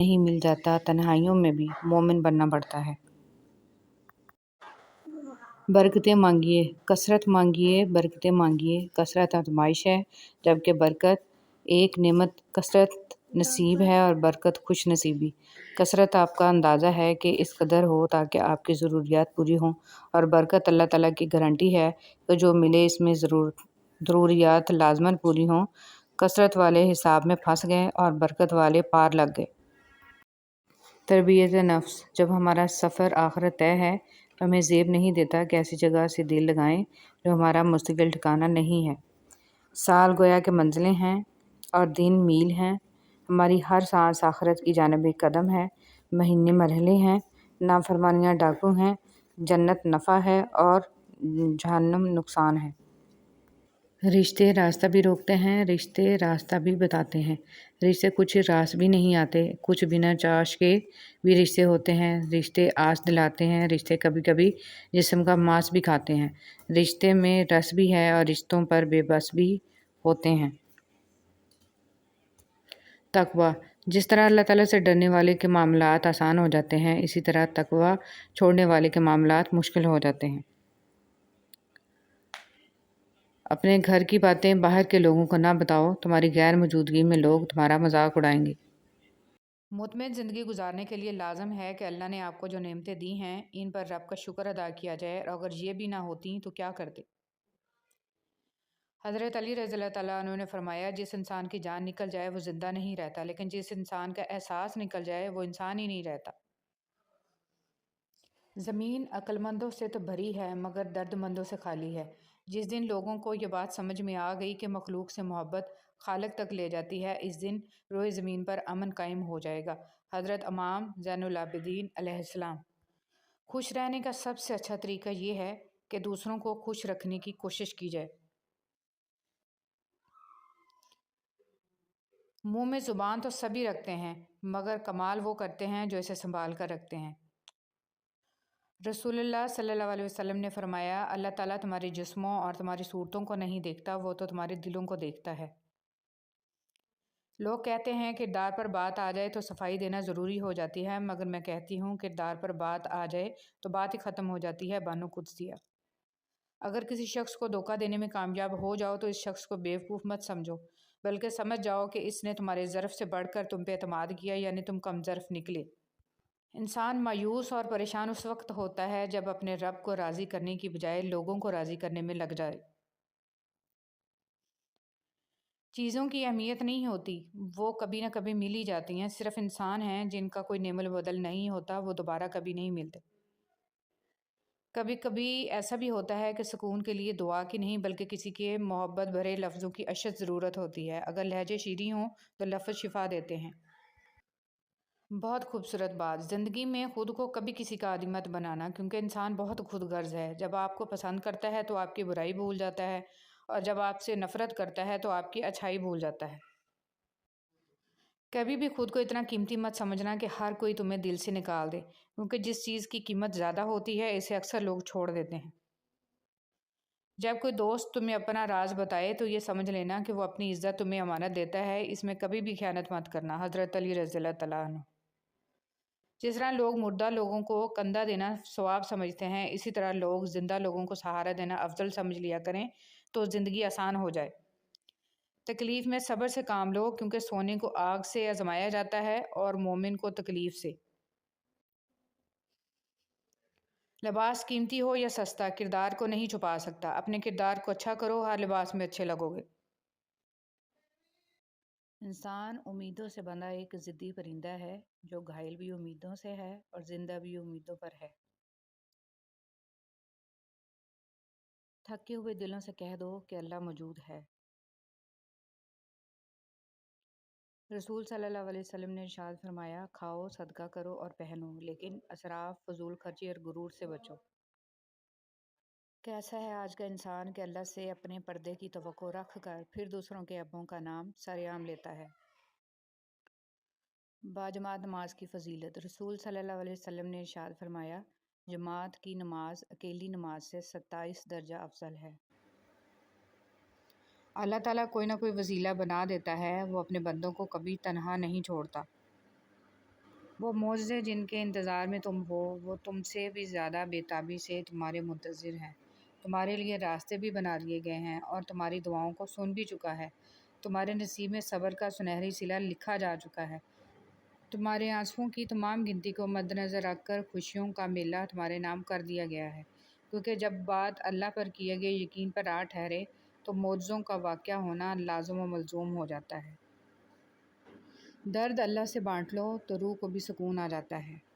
نہیں مل جاتا، تنہائیوں میں بھی مومن بننا پڑتا ہے۔ برکتیں مانگیے، کثرت مانگیے، برکتیں مانگیے۔ کثرت آزمائش ہے، جبکہ برکت ایک نعمت کثرت نصیب ہے اور برکت خوش نصیبی۔ کثرت آپ کا اندازہ ہے کہ اس قدر ہو تاکہ آپ کی ضروریات پوری ہوں، اور برکت اللہ تعالیٰ کی گارنٹی ہے کہ جو ملے اس میں ضروریات لازماً پوری ہوں۔ کثرت والے حساب میں پھنس گئے اور برکت والے پار لگ گئے۔ تربیت نفس: جب ہمارا سفر آخرت طے ہے تو ہمیں زیب نہیں دیتا کہ ایسی جگہ سے دل لگائیں جو ہمارا مستقل ٹھکانہ نہیں ہے۔ سال گویا کہ منزلیں ہیں اور دن میل ہیں۔ ہماری ہر سانس آخرت کی جانب ایک قدم ہے، مہینے مرحلے ہیں، نافرمانیاں ڈاکو ہیں، جنت نفع ہے اور جہنم نقصان ہے۔ رشتے راستہ بھی روکتے ہیں، رشتے راستہ بھی بتاتے ہیں۔ رشتے کچھ راس بھی نہیں آتے، کچھ بنا چاش کے بھی رشتے ہوتے ہیں۔ رشتے آس دلاتے ہیں، رشتے کبھی کبھی جسم کا ماس بھی کھاتے ہیں۔ رشتے میں رس بھی ہے اور رشتوں پر بے بس بھی ہوتے ہیں۔ تقویٰ: جس طرح اللہ تعالیٰ سے ڈرنے والے کے معاملات آسان ہو جاتے ہیں، اسی طرح تقویٰ چھوڑنے والے کے معاملات مشکل ہو جاتے ہیں۔ اپنے گھر کی باتیں باہر کے لوگوں کو نہ بتاؤ، تمہاری غیر موجودگی میں لوگ تمہارا مذاق اڑائیں گے۔ مطمئن زندگی گزارنے کے لیے لازم ہے کہ اللہ نے آپ کو جو نعمتیں دی ہیں ان پر رب کا شکر ادا کیا جائے، اور اگر یہ بھی نہ ہوتیں تو کیا کرتے؟ حضرت علی رضی اللہ تعالیٰ عنہ نے فرمایا، جس انسان کی جان نکل جائے وہ زندہ نہیں رہتا، لیکن جس انسان کا احساس نکل جائے وہ انسان ہی نہیں رہتا۔ زمین عقل مندوں سے تو بھری ہے مگر درد مندوں سے خالی ہے۔ جس دن لوگوں کو یہ بات سمجھ میں آ گئی کہ مخلوق سے محبت خالق تک لے جاتی ہے، اس دن روئے زمین پر امن قائم ہو جائے گا۔ حضرت امام زین العابدین علیہ السلام: خوش رہنے کا سب سے اچھا طریقہ یہ ہے کہ دوسروں کو خوش رکھنے کی کوشش کی جائے۔ منہ میں زبان تو سبھی رکھتے ہیں مگر کمال وہ کرتے ہیں جو اسے سنبھال کر رکھتے ہیں۔ رسول اللہ صلی اللہ علیہ وسلم نے فرمایا، اللہ تعالیٰ تمہارے جسموں اور تمہاری صورتوں کو نہیں دیکھتا، وہ تو تمہارے دلوں کو دیکھتا ہے۔ لوگ کہتے ہیں کردار پر بات آ جائے تو صفائی دینا ضروری ہو جاتی ہے، مگر میں کہتی ہوں کردار پر بات آ جائے تو بات ہی ختم ہو جاتی ہے۔ بانو قدسیہ: اگر کسی شخص کو دھوکہ دینے میں کامیاب ہو جاؤ تو اس شخص کو بیوقوف مت سمجھو، بلکہ سمجھ جاؤ کہ اس نے تمہارے ظرف سے بڑھ کر تم پہ اعتماد کیا، یعنی تم کم ظرف نکلے۔ انسان مایوس اور پریشان اس وقت ہوتا ہے جب اپنے رب کو راضی کرنے کی بجائے لوگوں کو راضی کرنے میں لگ جائے۔ چیزوں کی اہمیت نہیں ہوتی، وہ کبھی نہ کبھی مل ہی جاتی ہیں۔ صرف انسان ہیں جن کا کوئی نعم البدل نہیں ہوتا، وہ دوبارہ کبھی نہیں ملتے۔ کبھی کبھی ایسا بھی ہوتا ہے کہ سکون کے لیے دعا کی نہیں بلکہ کسی کے محبت بھرے لفظوں کی اشد ضرورت ہوتی ہے۔ اگر لہجے شیریں ہوں تو لفظ شفا دیتے ہیں۔ بہت خوبصورت بات: زندگی میں خود کو کبھی کسی کا عادی مت بنانا، کیونکہ انسان بہت خود غرض ہے۔ جب آپ کو پسند کرتا ہے تو آپ کی برائی بھول جاتا ہے، اور جب آپ سے نفرت کرتا ہے تو آپ کی اچھائی بھول جاتا ہے۔ کبھی بھی خود کو اتنا قیمتی مت سمجھنا کہ ہر کوئی تمہیں دل سے نکال دے، کیونکہ جس چیز کی قیمت زیادہ ہوتی ہے اسے اکثر لوگ چھوڑ دیتے ہیں۔ جب کوئی دوست تمہیں اپنا راز بتائے تو یہ سمجھ لینا کہ وہ اپنی عزت تمہیں امانت دیتا ہے، اس میں کبھی بھی خیانت مت کرنا۔ حضرت علی رضی اللہ تعالیٰ عنہ: جس طرح لوگ مردہ لوگوں کو کندھا دینا ثواب سمجھتے ہیں، اسی طرح لوگ زندہ لوگوں کو سہارا دینا افضل سمجھ لیا کریں تو زندگی آسان ہو جائے۔ تکلیف میں صبر سے کام لو، کیونکہ سونے کو آگ سے آزمایا جاتا ہے اور مومن کو تکلیف سے۔ لباس قیمتی ہو یا سستا کردار کو نہیں چھپا سکتا۔ اپنے کردار کو اچھا کرو، ہر لباس میں اچھے لگو گے۔ انسان امیدوں سے بندھا ایک ضدی پرندہ ہے جو گھائل بھی امیدوں سے ہے اور زندہ بھی امیدوں پر ہے۔ تھکے ہوئے دلوں سے کہہ دو کہ اللہ موجود ہے۔ رسول صلی اللہ علیہ وسلم نے ارشاد فرمایا، کھاؤ، صدقہ کرو اور پہنو، لیکن اسراف، فضول خرچی اور غرور سے بچو۔ کیسا ہے آج کا انسان کہ اللہ سے اپنے پردے کی توقع رکھ کر پھر دوسروں کے عیبوں کا نام سرعام لیتا ہے۔ باجماعت نماز کی فضیلت: رسول صلی اللہ علیہ وسلم نے ارشاد فرمایا، جماعت کی نماز اکیلی نماز سے 27 درجہ افضل ہے۔ اللہ تعالیٰ کوئی نہ کوئی وسیلہ بنا دیتا ہے، وہ اپنے بندوں کو کبھی تنہا نہیں چھوڑتا۔ وہ معجزے جن کے انتظار میں تم ہو، وہ تم سے بھی زیادہ بےتابی سے تمہارے منتظر ہیں۔ تمہارے لیے راستے بھی بنا دیے گئے ہیں اور تمہاری دعاؤں کو سن بھی چکا ہے۔ تمہارے نصیب میں صبر کا سنہری صلہ لکھا جا چکا ہے۔ تمہارے آنسوؤں کی تمام گنتی کو مد نظر رکھ کر خوشیوں کا میلہ تمہارے نام کر دیا گیا ہے، کیونکہ جب بات اللہ پر کیے گئے یقین پر آ ٹھہرے تو معجزوں کا واقعہ ہونا لازم و ملزوم ہو جاتا ہے۔ درد اللہ سے بانٹ لو تو روح کو بھی سکون آ جاتا ہے۔